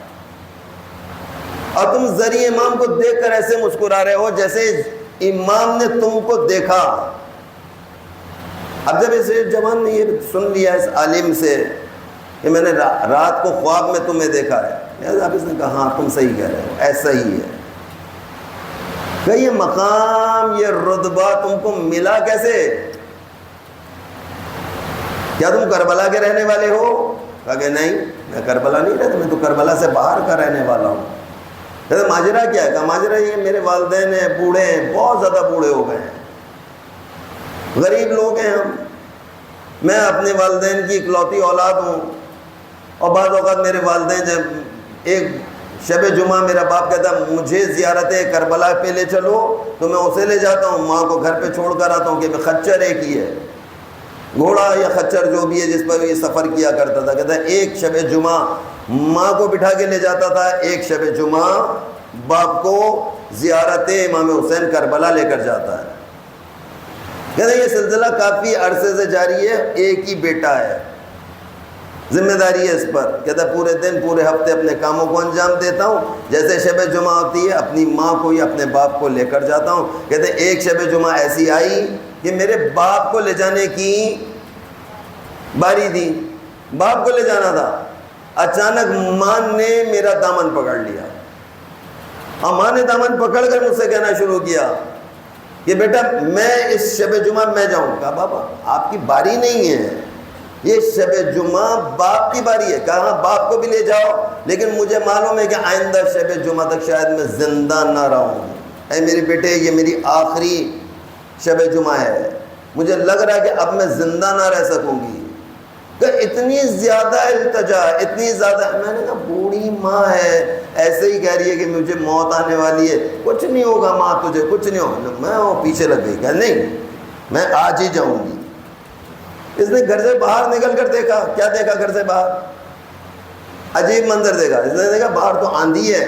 اور تم ذریعہ امام کو دیکھ کر ایسے مسکرا رہے ہو جیسے امام نے تم کو دیکھا. اب جب اس جوان نے یہ سن لیا اس عالم سے کہ میں نے رات کو خواب میں تمہیں دیکھا ہے, اس نے کہا ہاں تم صحیح کہہ رہے ہو, ایسا ہی ہے. کہ یہ مقام, یہ رتبہ تم کو ملا کیسے؟ کیا تم کربلا کے رہنے والے ہو؟ کہا کہ نہیں، میں کربلا نہیں رہتا، میں تو کربلا سے باہر کا رہنے والا ہوں۔ کہتے ماجرا کیا ہے؟ کہا ماجرا یہ میرے والدین ہیں، بوڑھے ہیں، بہت زیادہ بوڑھے ہو گئے ہیں، غریب لوگ ہیں ہم، میں اپنے والدین کی اکلوتی اولاد ہوں، اور بعض اوقات میرے والدین جب ایک شب جمعہ میرا باپ کہتا ہے مجھے زیارت کربلا پہ لے چلو تو میں اسے لے جاتا ہوں، ماں کو گھر پہ چھوڑ کر آتا ہوں، کہ خچر ایک ہی ہے، گھوڑا یا خچر جو بھی ہے جس پر یہ سفر کیا کرتا تھا، کہتا ہے ایک شب جمعہ ماں کو بٹھا کے لے جاتا تھا، ایک شب جمعہ باپ کو زیارت امام حسین کربلا لے کر جاتا ہے۔ کہتا ہے یہ سلسلہ کافی عرصے سے جاری ہے، ایک ہی بیٹا ہے، ذمہ داری ہے اس پر۔ کہتا ہے پورے دن پورے ہفتے اپنے کاموں کو انجام دیتا ہوں، جیسے شب جمعہ ہوتی ہے اپنی ماں کو یا اپنے باپ کو لے کر جاتا ہوں۔ کہتے ہیں ایک شب جمعہ ایسی آئی کہ میرے باپ کو لے جانے کی باری تھی، باپ کو لے جانا تھا، اچانک ماں نے میرا دامن پکڑ لیا، اور ماں نے دامن پکڑ کر مجھ سے کہنا شروع کیا کہ بیٹا میں اس شب جمعہ میں جاؤں۔ کہا بابا آپ کی باری نہیں ہے، یہ شب جمعہ باپ کی باری ہے۔ کہا ہاں باپ کو بھی لے جاؤ، لیکن مجھے معلوم ہے کہ آئندہ شب جمعہ تک شاید میں زندہ نہ رہوں، اے میرے بیٹے یہ میری آخری شب جمعہ ہے، مجھے لگ رہا ہے کہ اب میں زندہ نہ رہ سکوں گی۔ کہ اتنی زیادہ التجا، اتنی زیادہ، میں نے کہا بوڑھی ماں ہے ایسے ہی کہہ رہی ہے کہ مجھے موت آنے والی ہے، کچھ نہیں ہوگا ماں تجھے، کچھ نہیں ہوگا۔ میں وہ پیچھے لگ گئی، کہا نہیں میں آج ہی جاؤں گی۔ اس نے گھر سے باہر نکل کر دیکھا، کیا دیکھا گھر سے باہر؟ عجیب منظر دیکھا۔ اس نے دیکھا باہر تو آندھی ہے،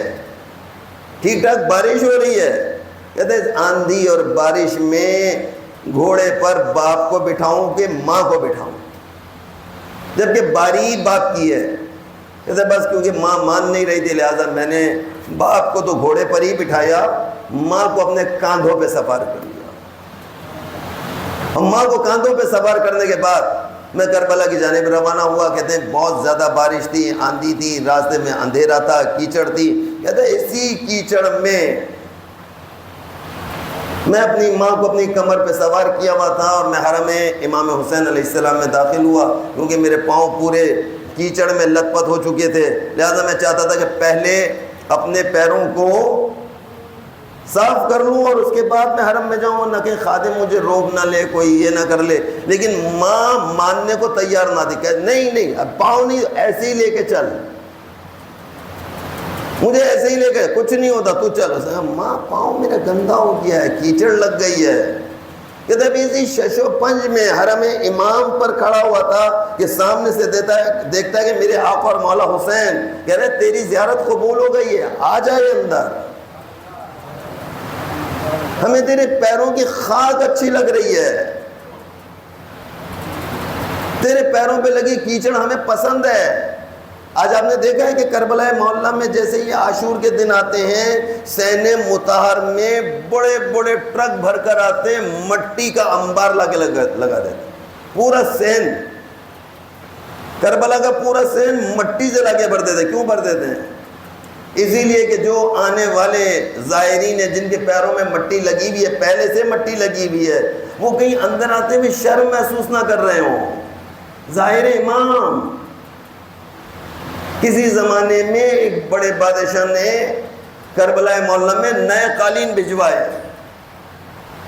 ٹھیک ٹھاک بارش ہو رہی ہے۔ کہتے ہیں آندھی اور بارش میں گھوڑے پر باپ کو بٹھاؤں کہ ماں کو بٹھاؤں، جبکہ باری باپ کی ہے۔ کہتے بس کیونکہ ماں مان نہیں رہی تھی لہٰذا میں نے باپ کو تو گھوڑے پر ہی بٹھایا، ماں کو اپنے کاندھوں پہ سوار کر لیا۔ اور ماں کو کاندھوں پہ سوار کرنے کے بعد میں کربلا کی جانب روانہ ہوا۔ کہتے ہیں بہت زیادہ بارش تھی، آندھی تھی، راستے میں اندھیرا تھا، کیچڑ تھی۔ کہتے ہیں اسی کیچڑ میں میں اپنی ماں کو اپنی کمر پہ سوار کیا ہوا تھا، اور میں حرم امام حسین علیہ السلام میں داخل ہوا، کیونکہ میرے پاؤں پورے کیچڑ میں لت پت ہو چکے تھے، لہذا میں چاہتا تھا کہ پہلے اپنے پیروں کو صاف کر لوں اور اس کے بعد میں حرم میں جاؤں، نہ کہ خادم مجھے روک نہ لے، کوئی یہ نہ کر لے۔ لیکن ماں ماننے کو تیار نہ تھی، کہ نہیں نہیں اب پاؤں نہیں، ایسے ہی لے کے چل، مجھے ایسے ہی لے کے کچھ نہیں ہوتا، تو چل۔ ماں پاؤں میرا گندا ہو گیا ہے، کیچڑ لگ گئی ہے۔ کہتے ہیں اسی شش و پنج میں حرم امام پر کھڑا ہوا تھا کہ سامنے سے دیکھتا ہے کہ میرے آقا اور مولا حسین کہہ رہے تیری زیارت قبول ہو گئی ہے، آ جائے اندر، ہمیں تیرے پیروں کی خاک اچھی لگ رہی ہے، تیرے پیروں پہ لگی کیچڑ ہمیں پسند ہے۔ آج آپ نے دیکھا ہے کہ کربلا معلیٰ میں جیسے یہ عاشور کے دن آتے ہیں، سین مطہر میں بڑے بڑے ٹرک بھر کر آتے ہیں، مٹی کا انبار لا کے لگا دیتے ہیں، پورا سین کربلا کا پورا سین مٹی سے لا کے بھر دیتے ہیں۔ کیوں بھر دیتے ہیں؟ اسی لیے کہ جو آنے والے زائرین ہیں جن کے پیروں میں مٹی لگی ہوئی ہے، پہلے سے مٹی لگی ہوئی ہے، وہ کہیں اندر آتے ہوئے شرم محسوس نہ کر رہے ہوں۔ ظاہر امام کسی زمانے میں ایک بڑے بادشاہ نے کربلا معلیٰ میں نئے قالین بھجوائے،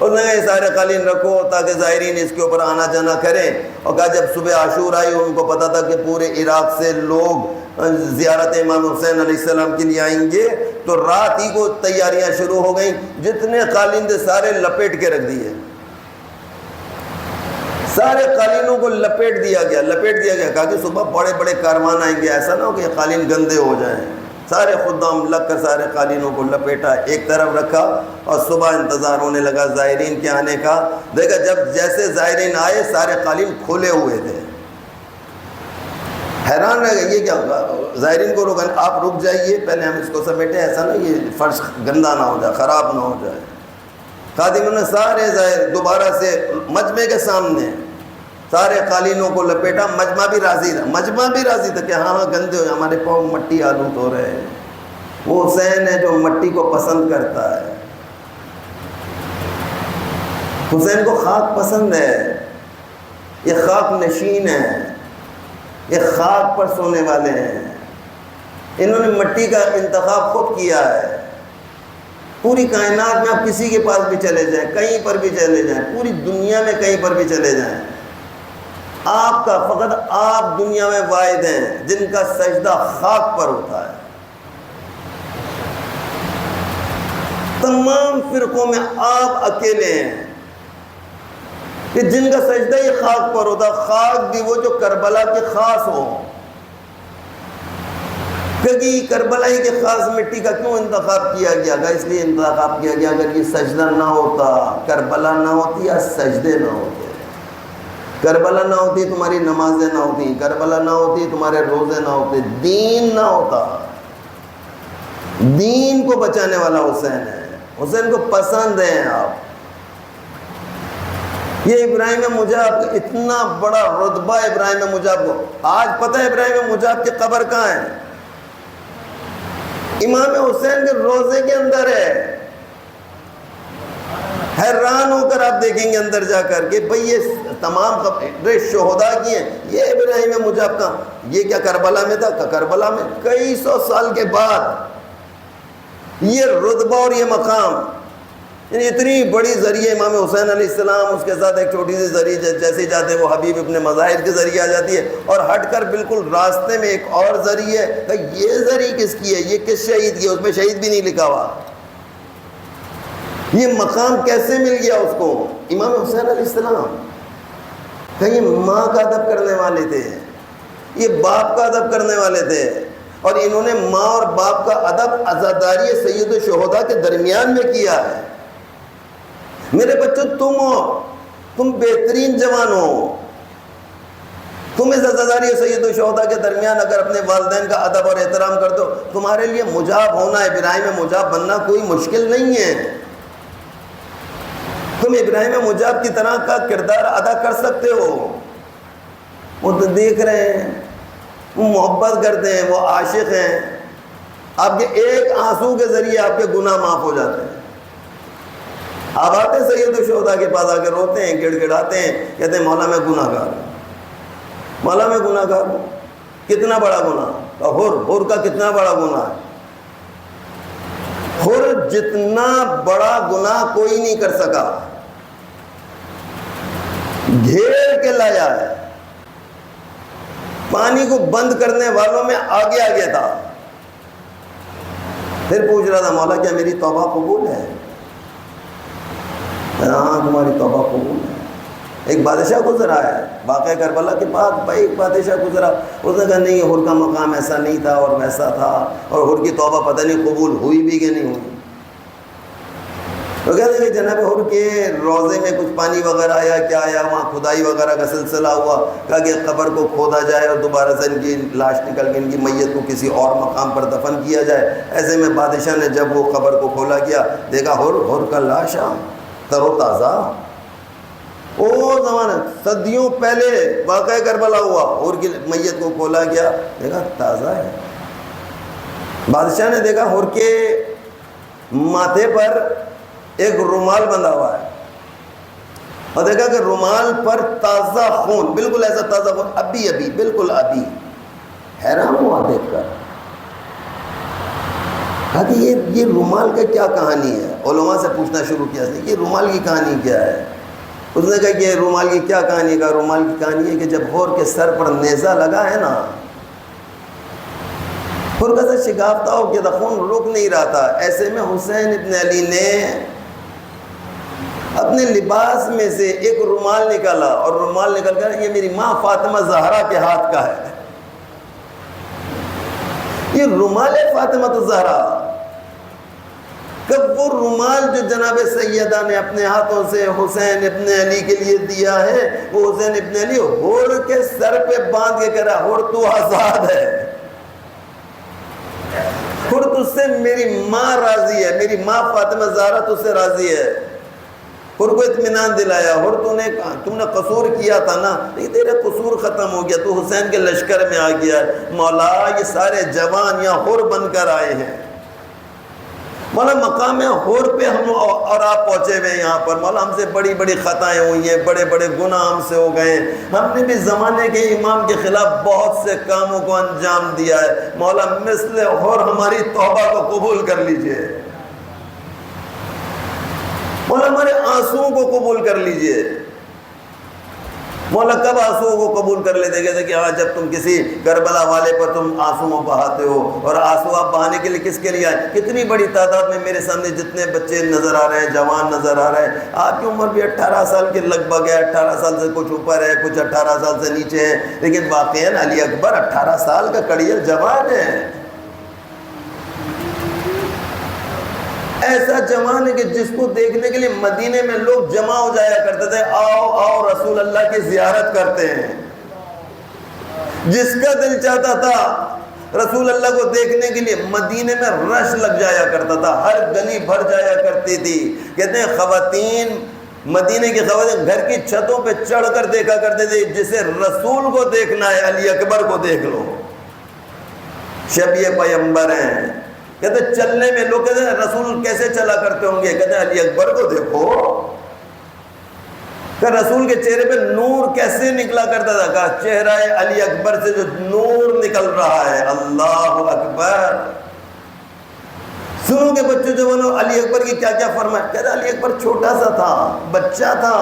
اس نے کہا یہ سارے قالین رکھو تاکہ زائرین اس کے اوپر آنا جانا کریں، اور کہا جب صبح عاشور آئی ان کو پتا تھا کہ پورے عراق سے لوگ زیارت امام حسین علیہ السلام کے لیے آئیں گے، تو رات ہی کو تیاریاں شروع ہو گئیں، جتنے قالین تھے سارے لپیٹ کے رکھ دیے، سارے قالینوں کو لپیٹ دیا گیا، کہا کہ صبح بڑے بڑے کاروان آئیں گے، ایسا نہ ہو کہ قالین گندے ہو جائیں۔ سارے خدام لگ کر سارے قالینوں کو لپیٹا، ایک طرف رکھا، اور صبح انتظار ہونے لگا زائرین کے آنے کا۔ دیکھا جب جیسے زائرین آئے سارے قالین کھلے ہوئے تھے، حیران رہ گئے یہ کیا ہوگا، زائرین کو روکا، آپ رک جائیے پہلے ہم اس کو سمیٹیں، ایسا نہ یہ فرش گندا نہ ہو جائے، خراب نہ ہو جائے۔ خادموں نے سارے زائر دوبارہ سے مجمع کے سامنے سارے قالینوں کو لپیٹا، مجمع بھی راضی تھا کہ ہاں گندے ہو، ہمارے پاؤں مٹی آلود ہو رہے ہیں۔ وہ حسین ہے جو مٹی کو پسند کرتا ہے، حسین کو خاک پسند ہے۔ یہ خاک نشین ہیں، یہ خاک پر سونے والے ہیں، انہوں نے مٹی کا انتخاب خود کیا ہے۔ پوری کائنات میں آپ کسی کے پاس بھی چلے جائیں، کہیں پر بھی چلے جائیں، پوری دنیا میں کہیں پر بھی چلے جائیں، آپ کا فقط آپ دنیا میں واحد ہیں جن کا سجدہ خاک پر ہوتا ہے۔ تمام فرقوں میں آپ اکیلے ہیں کہ جن کا سجدہ ہی خاک پر ہوتا، خاک بھی وہ جو کربلا کے خاص ہو۔ کہ کربلائی کے خاص مٹی کا کیوں انتخاب کیا گیا؟ اس لیے انتخاب کیا گیا اگر یہ سجدہ نہ ہوتا، کربلا نہ ہوتی یا سجدے نہ ہوتے، کربلا نہ ہوتی تمہاری نمازیں نہ ہوتی، کربلا نہ ہوتی تمہارے روزے نہ ہوتے، دین نہ ہوتا۔ دین کو بچانے والا حسین ہے، حسین کو پسند ہیں آپ۔ یہ ابراہیم مجاب کا اتنا بڑا رتبہ، ابراہیم مجاب کو آج پتہ ہے ابراہیم مجاب کی قبر کہاں ہے؟ امام حسین کے روضے کے اندر ہے۔ حیران ہو کر آپ دیکھیں گے اندر جا کر کہ بھئی یہ تمام قبریں شہداء کی ہیں، یہ ابراہیم مجاب کا، یہ کیا کربلا میں تھا؟ کربلا میں کئی سو سال کے بعد یہ رتبہ اور یہ مقام، یعنی اتنی بڑی ذریعہ امام حسین علیہ السلام، اس کے ساتھ ایک چھوٹی سی ذریعہ جیسے جاتے وہ حبیب ابن مظاہر کے ذریعہ آ جاتی ہے، اور ہٹ کر بالکل راستے میں ایک اور ذریعہ ہے۔ یہ ذریعہ کس کی ہے؟ یہ کس شہید کی ہے؟ اس میں شہید بھی نہیں لکھا ہوا۔ یہ مقام کیسے مل گیا اس کو؟ امام حسین علیہ السلام کہ یہ ماں کا ادب کرنے والے تھے، یہ باپ کا ادب کرنے والے تھے، اور انہوں نے ماں اور باپ کا ادب عزاداری سید الشہداء کے درمیان میں کیا ہے۔ میرے بچوں تم ہو، تم بہترین جوان ہو، تم اس عزاداری سید الشہداء کے درمیان اگر اپنے والدین کا ادب اور احترام کرتے ہو، تمہارے لیے مجاب ہونا، ابراہیم مجاب بننا کوئی مشکل نہیں ہے۔ تم ابراہیم مجاب کی طرح کا کردار ادا کر سکتے ہو۔ وہ تو دیکھ رہے ہیں، وہ محبت کرتے ہیں، وہ عاشق ہیں، آپ کے ایک آنسو کے ذریعے آپ کے گناہ معاف ہو جاتے ہیں۔ آپ آتے ہیں سید الشہداء کے پاس، آ کے روتے ہیں، گڑ گڑاتے ہیں، کہتے ہیں مولا میں گناہ گار ہوں، مولا میں گناہ گار ہوں۔ کتنا بڑا گناہ؟ حر کا کتنا بڑا گناہ ہے؟ حر جتنا بڑا گناہ کوئی نہیں کر سکا، گھیر کے لایا ہے، پانی کو بند کرنے والوں میں آگے آگے تھا۔ پھر پوچھ رہا تھا مولا کیا میری توبہ قبول ہے؟ ہاں تمہاری توبہ قبول ہے۔ ایک بادشاہ گزرا ہے واقعہ کربلا کے بعد، ایک بادشاہ گزرا، اس نے کہا نہیں حر کا مقام ایسا نہیں تھا اور ویسا تھا، اور حر کی توبہ پتہ نہیں قبول ہوئی بھی کہ نہیں ہوئی۔ تو کہتے ہیں کہ جناب حر کے روضے میں کچھ پانی وغیرہ آیا، کیا آیا، وہاں کھدائی وغیرہ کا سلسلہ ہوا، کہا کہ قبر کو کھودا جائے اور دوبارہ سے ان کی لاش نکل کے ان کی میت کو کسی اور مقام پر دفن کیا جائے۔ ایسے میں بادشاہ نے جب وہ قبر کو کھولا کیا، دیکھا حر کا لاش تر و تازہ۔ وہ زمانہ صدیوں پہلے واقعہ کربلا ہوا، حر کی میت کو کھولا گیا، دیکھا تازہ ہے۔ بادشاہ نے دیکھا حر کے ماتھے پر ایک رومال بندھا ہوا ہے، اور دیکھا کہ رومال پر تازہ خون، بالکل ایسا تازہ خون، ابھی ابھی بالکل ابھی۔ حیران ہوا دیکھ کر، کہا کہ یہ رومال کا کیا کہانی ہے؟ علماء سے پوچھنا شروع کیا کہ رومال کی کہانی کیا ہے؟ اس نے کہا کہ رومال کی کیا کہانی کا؟ رومال کی کہانی ہے کہ جب حور کے سر پر نیزہ لگا ہے نا، حور کا سر شگافتہ ہو گیا تھا، خون رک نہیں رہا تھا۔ ایسے میں حسین ابن علی نے اپنے لباس میں سے ایک رومال نکالا، اور رومال نکل کر یہ میری ماں فاطمہ زہرا کے ہاتھ کا ہے، یہ رومال ہے فاطمہ زہرا۔ کب وہ رومال جو جناب سیدہ نے اپنے ہاتھوں سے حسین ابن علی کے لیے دیا ہے، وہ حسین ابن علی حور کے سر پہ باندھ کے کہہ رہا حور تو آزاد ہے، حور تجھ سے میری ماں راضی ہے، میری ماں فاطمہ زہرا تجھ سے راضی ہے۔ حور کو اطمینان دلایا، حور تم نے قصور کیا تھا نا، لیکن تیرے قصور ختم ہو گیا، تو حسین کے لشکر میں آ گیا۔ مولا یہ سارے جوان یہاں حور بن کر آئے ہیں، مولا مقام حور پہ ہم اور آپ پہنچے ہوئے ہیں یہاں پر، مولا ہم سے بڑی بڑی خطائیں ہوئی ہیں، بڑے بڑے گناہ ہم سے ہو گئے ہیں، ہم نے بھی زمانے کے امام کے خلاف بہت سے کاموں کو انجام دیا ہے، مولا مثل حور ہماری توبہ کو قبول کر لیجئے، مولا ہمارے آنسوؤں کو قبول کر لیجئے۔ مولا کب آنسوؤں کو قبول کر لیتے گئے تھے کہ ہاں جب تم کسی کربلا والے پر تم آنسو بہاتے ہو، اور آنسو آپ بہانے کے لیے کس کے لیے آئے؟ کتنی بڑی تعداد میں میرے سامنے جتنے بچے نظر آ رہے ہیں، جوان نظر آ رہے ہیں، آپ کی عمر بھی 18 سال کے لگ بھگ ہے، 18 سال سے کچھ اوپر ہے، کچھ 18 سال سے نیچے ہے، لیکن واقعاً علی اکبر 18 سال کا کڑیل جوان ہے، ایسا جوان ہے کہ جس کو دیکھنے کے لیے مدینے میں لوگ جمع ہو جایا کرتے تھے، آؤ آؤ رسول اللہ کی زیارت کرتے ہیں، جس کا دل چاہتا تھا رسول اللہ کو دیکھنے کے لیے مدینے میں رش لگ جایا کرتا تھا، ہر گلی بھر جایا کرتی تھی۔ کہتے ہیں خواتین، مدینے کی خواتین گھر کی چھتوں پہ چڑھ کر دیکھا کرتے تھے، جسے رسول کو دیکھنا ہے علی اکبر کو دیکھ لو، شبیہ پیمبر ہیں۔ کہتے ہیں چلنے میں لوگ کہتے ہیں رسول کیسے چلا کرتے ہوں گے؟ کہتے ہیں علی اکبر کو دیکھو، کہ رسول کے چہرے پہ نور کیسے نکلا کرتا تھا، کہا چہرہ علی اکبر سے جو نور نکل رہا ہے، اللہ اکبر۔ سنو کہ بچوں جو بنو علی اکبر کی کیا کیا فرمائے۔ کہتا ہے علی اکبر چھوٹا سا تھا، بچہ تھا،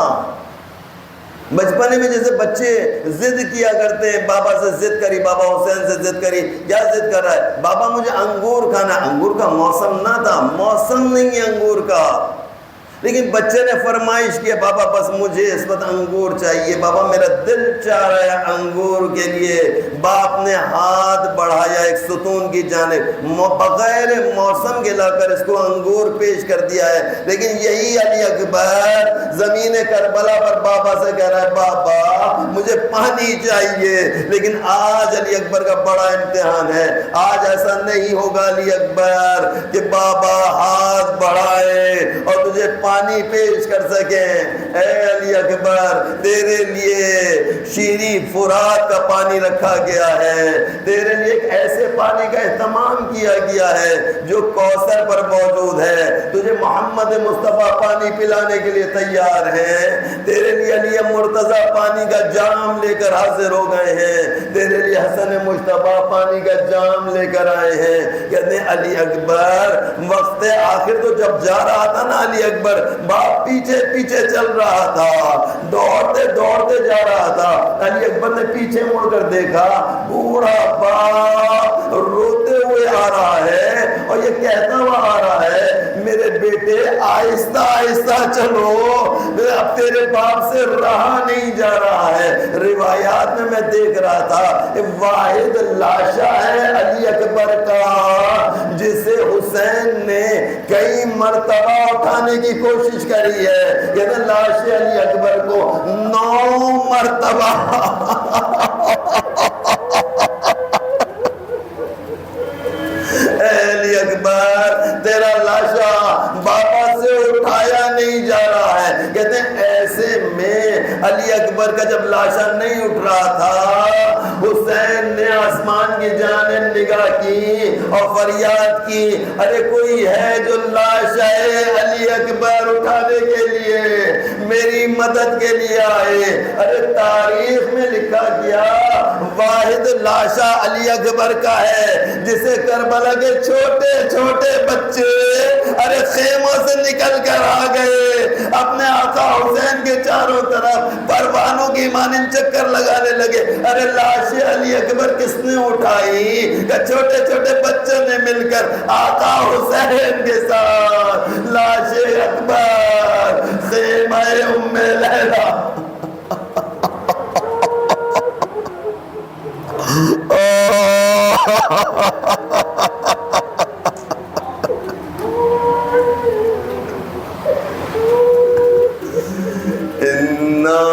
بچپنے میں جیسے بچے ضد کیا کرتے ہیں، بابا سے ضد کری، بابا حسین سے ضد کری، کیا ضد کر رہا ہے؟ بابا مجھے انگور کھانا ہے۔ انگور کا موسم نہ تھا، موسم نہیں ہے انگور کا، لیکن بچے نے فرمائش کیا بابا بس مجھے اس وقت انگور چاہیے، بابا میرا دل چاہ رہا ہے انگور کے لیے۔ باپ نے ہاتھ بڑھایا ایک ستون کی جانب، بغیر موسم کے لا کر اس کو انگور پیش کر دیا ہے، لیکن یہی علی اکبر زمین کربلا پر بابا سے کہہ رہا ہے بابا مجھے پانی چاہیے۔ لیکن آج علی اکبر کا بڑا امتحان ہے، آج ایسا نہیں ہوگا علی اکبر کہ بابا ہاتھ بڑھائے اور تجھے پانی پیش کر سکیں۔ اے علی اکبر تیرے لیے شیریں فرات کا پانی رکھا گیا ہے، تیرے لیے ایک ایسے پانی کا اہتمام کیا گیا ہے جو کوثر پر موجود ہے، تجھے محمد مصطفیٰ پانی پلانے کے لیے تیار ہیں، تیرے لیے علی مرتضیٰ پانی کا جام لے کر حاضر ہو گئے ہیں، تیرے لیے حسن مجتبیٰ پانی کا جام لے کر آئے ہیں۔ کہتے ہیں علی اکبر وقت آخر تو جب جا رہا تھا نا علی اکبر، باپ پیچھے پیچھے چل رہا تھا، دوڑتے دوڑتے جا رہا تھا، علی اکبر نے پیچھے مڑ کر دیکھا، بوڑھا باپ روتے ہوئے آ رہا ہے اور یہ کہتا ہوا آ رہا ہے میرے بیٹے آہستہ آہستہ چلو، اب تیرے باپ سے رہا نہیں جا رہا ہے۔ روایات میں دیکھ رہا تھا واحد لاشا ہے علی اکبر کا جسے حسین نے کئی مرتبہ اٹھانے کی کوشش کری ہے، کہتے لاش علی اکبر کو 9 مرتبہ علی اکبر تیرا لاشا بابا سے اٹھایا نہیں جا رہا ہے۔ کہتے ہیں ایسے میں علی اکبر کا جب لاشا نہیں اٹھ رہا تھا، حسین نے آسمان کی جانب نگاہ کی اور فریاد کی ارے کوئی ہے جو لاش ہے علی اکبر اٹھانے کے لیے، میری مدد کے لیے آئے۔ ارے تاریخ میں لکھا گیا واحد لاشا علی اکبر کا ہے جسے کربلا کے چھوٹے چھوٹے بچے ارے خیموں سے نکل کر آ گئے، اپنے آقا حسین کے چاروں طرف پروانوں کی مانند چکر لگانے لگے۔ ارے لاش علی اکبر کس نے اٹھائی؟ کہ چھوٹے چھوٹے بچوں نے مل کر آقا حسین کے ساتھ لاش اکبر خیمہ ام لیلا اِنَّا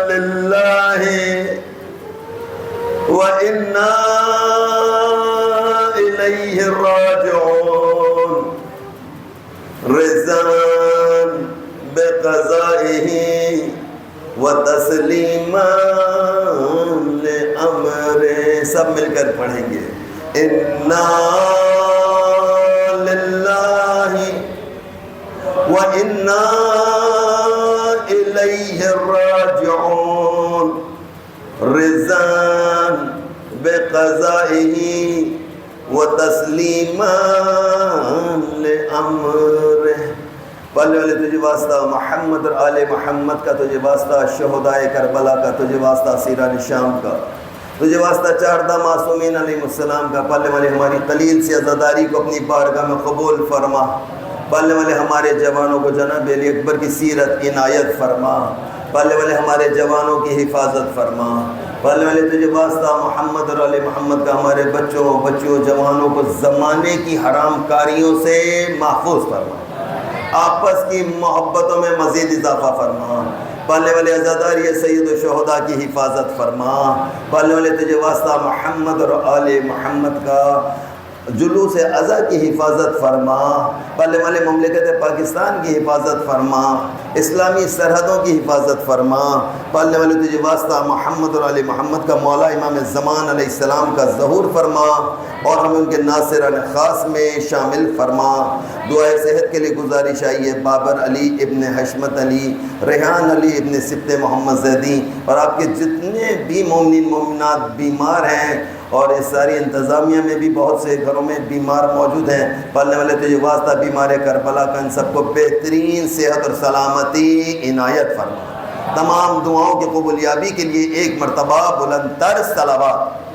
لِلَّهِ وَإِنَّا إِلَيْهِ رَاجِعُونَ رِضًا بِقَضَائِهِ وَتَسْلِيمًا لِأَمْرِهِ۔ سب مل کر پڑھیں گے اِنَّا وَإِنَّا إِلَيْهِ الرَّاجِعُونَ رِضًا بِقَضَائِهِ وَتَسْلِيمًا لِأَمْرِهِ۔ پڑھنے والے تجھے واسطہ محمد اور آل محمد کا، تجھے واسطہ شہدائے کربلا کا، تجھے واسطہ اسیران شام کا، تجھے واسطہ چاردہ معصومین علیہ السلام کا۔ پڑھنے والے ہماری قلیل سے عزاداری کو اپنی بارگاہ میں قبول فرما۔ پڑھنے والے ہمارے جوانوں کو جناب علی اکبر کی سیرت عنایت فرما۔ پڑھنے والے ہمارے جوانوں کی حفاظت فرما۔ پڑھنے والے تجھے واسطہ محمد اور آل محمد کا ہمارے بچوں جوانوں کو زمانے کی حرام کاریوں سے محفوظ فرما، آپس کی محبتوں میں مزید اضافہ فرما۔ پالنے والے عزاداری سید الشہداء کی حفاظت فرما۔ پالنے والے تجھے واسطہ محمد اور آل محمد کا جلوس ازا کی حفاظت فرما۔ پالنے والے مملکت پاکستان کی حفاظت فرما، اسلامی سرحدوں کی حفاظت فرما۔ پالنے والے تجھے واسطہ محمد اور آل محمد کا مولا امام زمان علیہ السلام کا ظہور فرما اور ہمیں ان کے ناصران خاص میں شامل فرما۔ دعائے صحت کے لیے گزارش آئی ہے بابر علی ابن حشمت علی، ریحان علی ابن سبط محمد زیدی اور آپ کے جتنے بھی مومنین مومنات بیمار ہیں، اور اس ساری انتظامیہ میں بھی بہت سے گھروں میں بیمار موجود ہیں۔ پالنے والے تجھے واسطہ بیمار کربلا کا ان سب کو بہترین صحت اور سلامتی عنایت فرما۔ تمام دعاؤں کی قبولیابی کے لیے ایک مرتبہ بلند تر صلوات۔